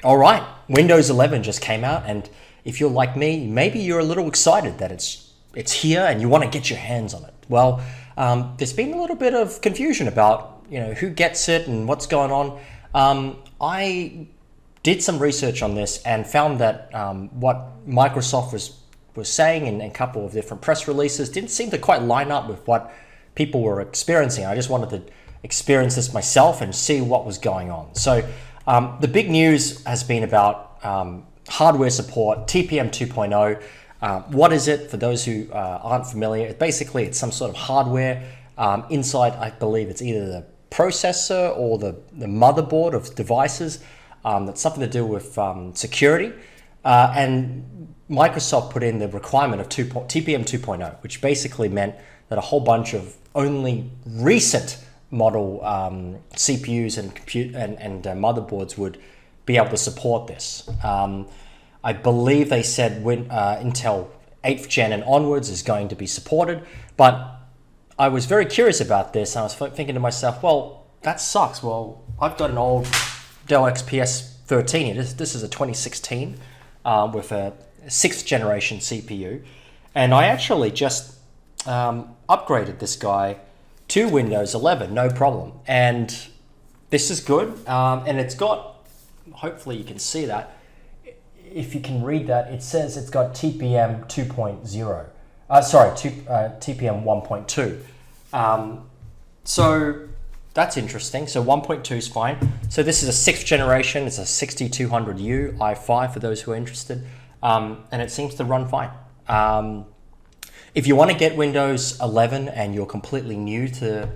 All right, Windows 11 just came out, and if you're like me, maybe you're a little excited that it's here and you want to get your hands on it. Well, there's been a little bit of confusion about who gets it and what's going on. I did some research on this and found that what Microsoft was saying in a couple of different press releases didn't seem to quite line up with what people were experiencing. I just wanted to experience this myself and see what was going on. So the big news has been about hardware support, TPM 2.0. What is it for those who aren't familiar? Basically, it's some sort of hardware inside, I believe it's either the processor or the motherboard of devices. That's something to do with security. And Microsoft put in the requirement of TPM 2.0, which basically meant that a whole bunch of only recent model CPUs and motherboards would be able to support this. I believe they said when Intel 8th gen and onwards is going to be supported, but I was very curious about this. I was thinking to myself, well, that sucks. Well, I've got an old Dell XPS 13. This is a 2016 with a 6th generation CPU, and I actually just upgraded this guy to Windows 11, no problem. And this is good, and it's got, hopefully you can see that, if you can read that, it says it's got TPM 2.0. TPM 1.2. So that's interesting. So 1.2 is fine. So this is a 6th generation. It's a 6200U i5 for those who are interested. And it seems to run fine. If you want to get Windows 11 and you're completely new to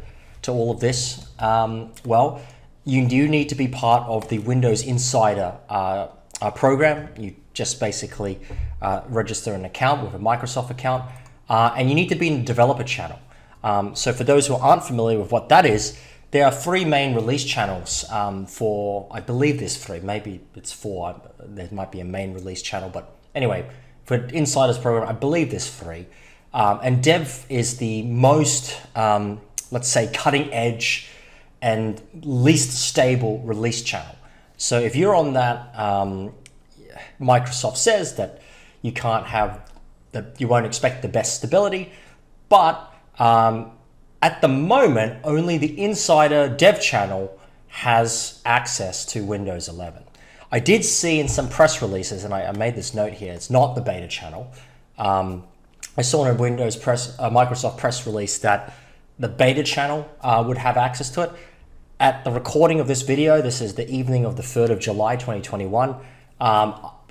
all of this, well, you do need to be part of the Windows Insider program. You just basically register an account with a Microsoft account, and you need to be in the developer channel. So for those who aren't familiar with what that is, there are 3 main release channels for, I believe there's 3, maybe it's 4, there might be a main release channel, but anyway, for Insider's program, I believe there's 3. And Dev is the most, let's say, cutting edge and least stable release channel. So if you're on that, Microsoft says that you can't have, you won't expect the best stability, but at the moment, only the Insider Dev channel has access to Windows 11. I did see in some press releases, and I made this note here, it's not the beta channel. I saw in a Microsoft press release that the beta channel would have access to it. At the recording of this video, this is the evening of the 3rd of July, 2021,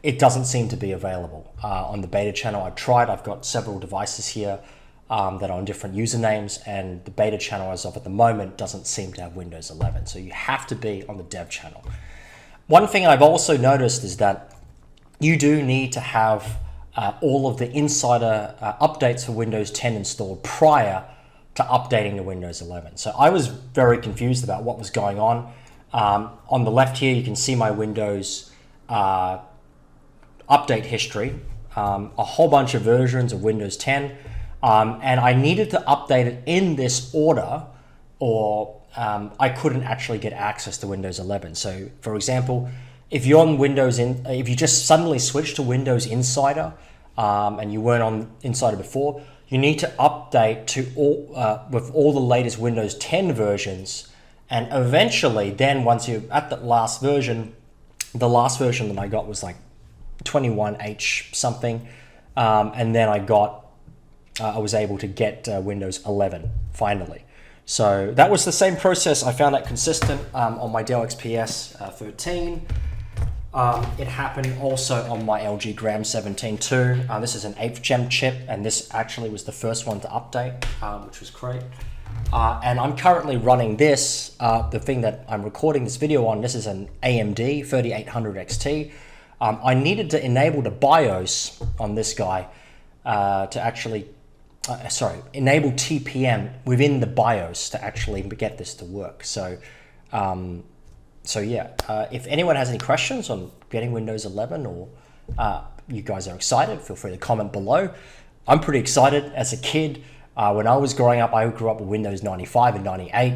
it doesn't seem to be available on the beta channel. I've tried, I've got several devices here that are on different usernames, and the beta channel as of at the moment doesn't seem to have Windows 11. So you have to be on the dev channel. One thing I've also noticed is that you do need to have all of the Insider updates for Windows 10 installed prior to updating to Windows 11. So I was very confused about what was going on. On the left here, you can see my Windows update history, a whole bunch of versions of Windows 10, and I needed to update it in this order, or I couldn't actually get access to Windows 11. So, for example, if you're on if you just suddenly switch to Windows Insider and you weren't on Insider before, you need to update to with all the latest Windows 10 versions, and eventually, then once you're at the last version that I got was like 21H something, and then I was able to get Windows 11 finally. So that was the same process. I found that consistent on my Dell XPS 13. It happened also on my LG Gram 17 too. This is an 8th gen chip, and this actually was the first one to update, which was great. And I'm currently running this, the thing that I'm recording this video on, this is an AMD 3800 XT. I needed to enable the BIOS on this guy to actually, enable TPM within the BIOS to actually get this to work. So yeah, if anyone has any questions on getting Windows 11, or you guys are excited, feel free to comment below. I'm pretty excited. As a kid, when I was growing up, I grew up with Windows 95 and 98.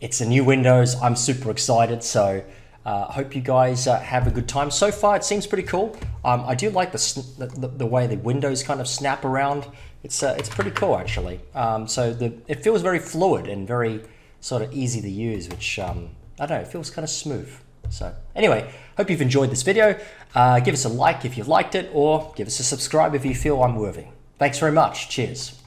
It's a new Windows. I'm super excited. So Hope you guys have a good time. So far, it seems pretty cool. I do like the way the windows kind of snap around. It's pretty cool, actually. It feels very fluid and very sort of easy to use, which, I don't know, it feels kind of smooth. So anyway, hope you've enjoyed this video. Give us a like if you liked it, or give us a subscribe if you feel I'm worthy. Thanks very much. Cheers.